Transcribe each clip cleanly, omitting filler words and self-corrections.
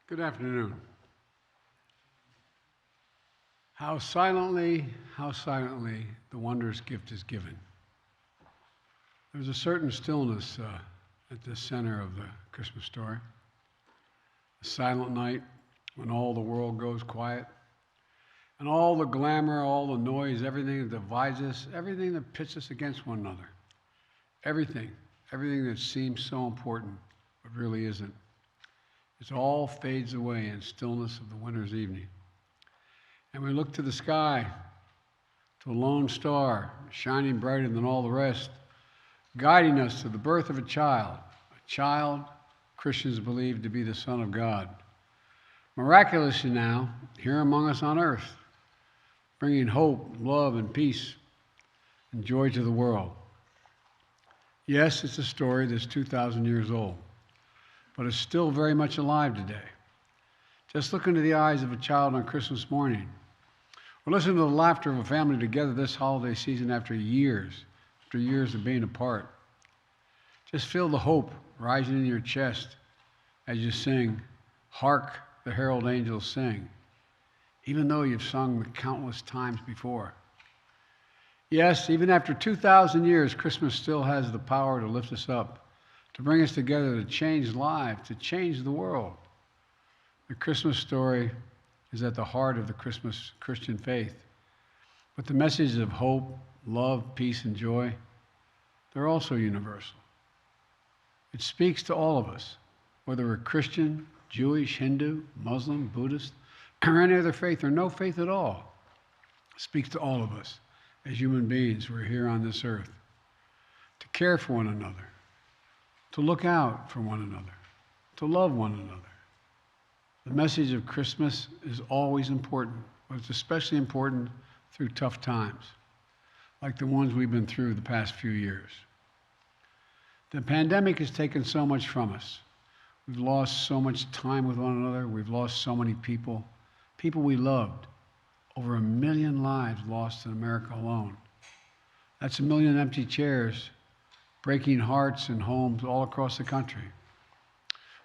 Good afternoon. How silently the wondrous gift is given. There's a certain stillness at the center of the Christmas story. A silent night when all the world goes quiet, and all the glamour, all the noise, everything that divides us, everything that pits us against one another, everything, everything that seems so important but really isn't. It all fades away in stillness of the winter's evening. And we look to the sky, to a lone star, shining brighter than all the rest, guiding us to the birth of a child Christians believe to be the Son of God. Miraculously now, here among us on earth, bringing hope, love, and peace and joy to the world. Yes, it's a story that's 2,000 years old, but it's still very much alive today. Just look into the eyes of a child on Christmas morning, or listen to the laughter of a family together this holiday season after years of being apart. Just feel the hope rising in your chest as you sing, "Hark the Herald Angels Sing," even though you've sung the countless times before. Yes, even after 2,000 years, Christmas still has the power to lift us up, to bring us together, to change lives, to change the world. The Christmas story is at the heart of the Christmas Christian faith. But the messages of hope, love, peace, and joy, they're also universal. It speaks to all of us, whether we're Christian, Jewish, Hindu, Muslim, Buddhist, or any other faith, or no faith at all. It speaks to all of us as human beings who are here on this earth, to care for one another, to look out for one another, to love one another. The message of Christmas is always important, but it's especially important through tough times, like the ones we've been through the past few years. The pandemic has taken so much from us. We've lost so much time with one another. We've lost so many people we loved. Over 1 million lives lost in America alone. That's 1 million empty chairs, breaking hearts and homes all across the country.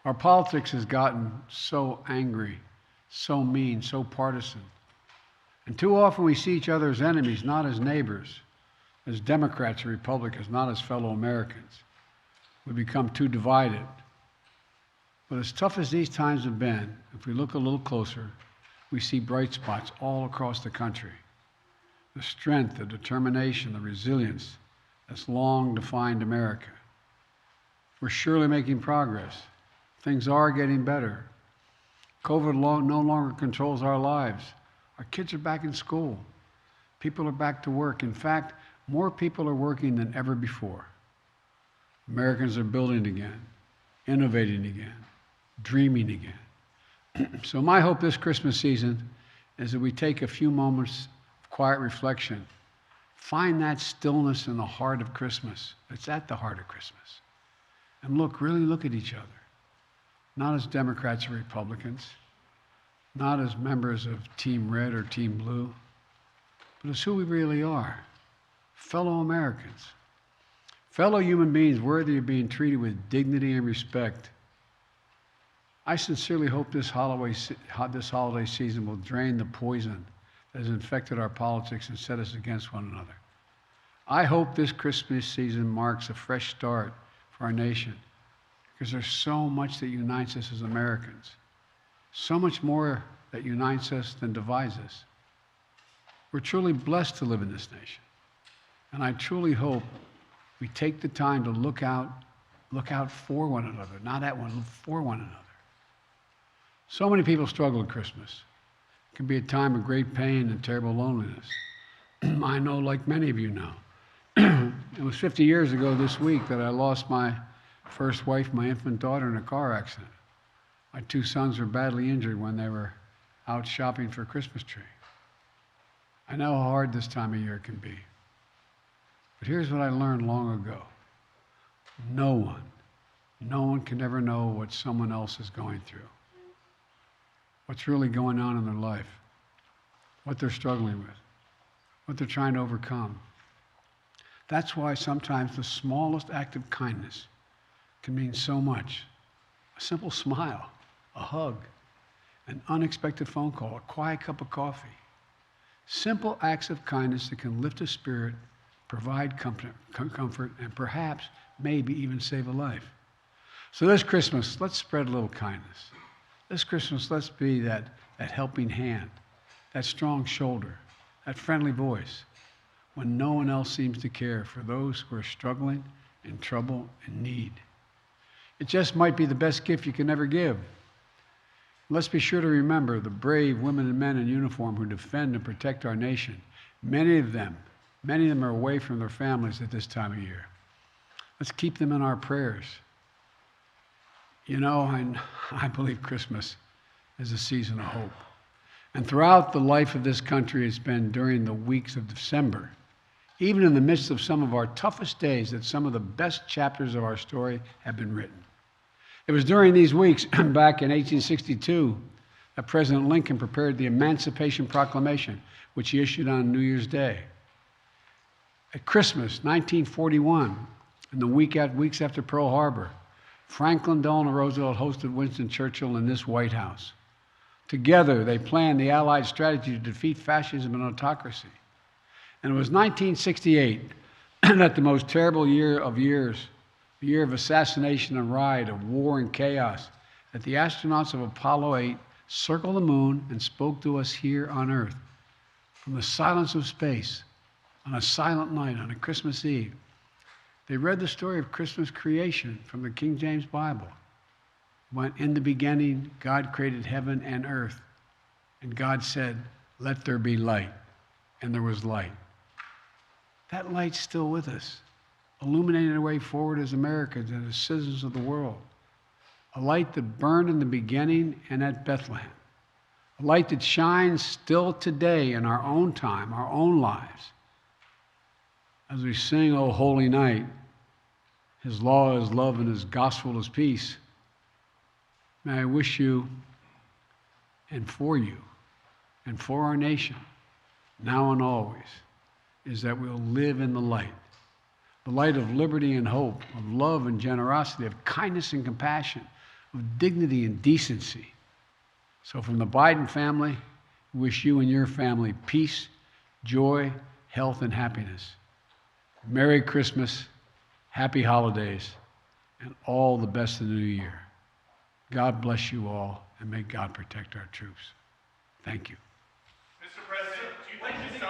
Our politics has gotten so angry, so mean, so partisan. And too often we see each other as enemies, not as neighbors, as Democrats or Republicans, not as fellow Americans. We become too divided. But as tough as these times have been, if we look a little closer, we see bright spots all across the country. The strength, the determination, the resilience that's long defined America. We're surely making progress. Things are getting better. COVID no longer controls our lives. Our kids are back in school. People are back to work. In fact, more people are working than ever before. Americans are building again, innovating again, dreaming again. So my hope this Christmas season is that we take a few moments of quiet reflection, find that stillness in the heart of Christmas. It's at the heart of Christmas. And really look at each other. Not as Democrats or Republicans, not as members of Team Red or Team Blue, but as who we really are, fellow Americans, fellow human beings worthy of being treated with dignity and respect. I sincerely hope this holiday season will drain the poison that has infected our politics and set us against one another. I hope this Christmas season marks a fresh start for our nation, because there's so much that unites us as Americans, so much more that unites us than divides us. We're truly blessed to live in this nation, and I truly hope we take the time to look out for one another, not at one, for one another. So many people struggle at Christmas. It can be a time of great pain and terrible loneliness. I know, like many of you know, it was 50 years ago this week that I lost my first wife, my infant daughter, in a car accident. My 2 sons were badly injured when they were out shopping for a Christmas tree. I know how hard this time of year can be. But here's what I learned long ago. No one can ever know what someone else is going through, what's really going on in their life, what they're struggling with, what they're trying to overcome. That's why sometimes the smallest act of kindness can mean so much. A simple smile, a hug, an unexpected phone call, a quiet cup of coffee. Simple acts of kindness that can lift a spirit, provide comfort, and perhaps, maybe even save a life. So this Christmas, let's spread a little kindness. This Christmas, let's be that helping hand, that strong shoulder, that friendly voice, when no one else seems to care for those who are struggling, in trouble, in need. It just might be the best gift you can ever give. Let's be sure to remember the brave women and men in uniform who defend and protect our nation. Many of them are away from their families at this time of year. Let's keep them in our prayers. You know, I believe Christmas is a season of hope. And throughout the life of this country, it's been during the weeks of December, even in the midst of some of our toughest days, that some of the best chapters of our story have been written. It was during these weeks, back in 1862, that President Lincoln prepared the Emancipation Proclamation, which he issued on New Year's Day. At Christmas, 1941, in the weeks after Pearl Harbor, Franklin Delano Roosevelt hosted Winston Churchill in this White House. Together, they planned the Allied strategy to defeat fascism and autocracy. And it was 1968, that the most terrible year of years, the year of assassination and riot, of war and chaos, that the astronauts of Apollo 8 circled the moon and spoke to us here on Earth from the silence of space on a silent night on a Christmas Eve. They read the story of Christmas creation from the King James Bible. When in the beginning, God created heaven and earth, and God said, "Let there be light," and there was light. That light's still with us, illuminating the way forward as Americans and as citizens of the world. A light that burned in the beginning and at Bethlehem. A light that shines still today in our own time, our own lives. As we sing, "O Holy Night," His law is love and His gospel is peace. May I wish you and for our nation, now and always, is that we'll live in the light of liberty and hope, of love and generosity, of kindness and compassion, of dignity and decency. So from the Biden family, we wish you and your family peace, joy, health, and happiness. Merry Christmas, happy holidays, and all the best in the new year. God bless you all, and may God protect our troops. Thank you. Mr. President, do you think this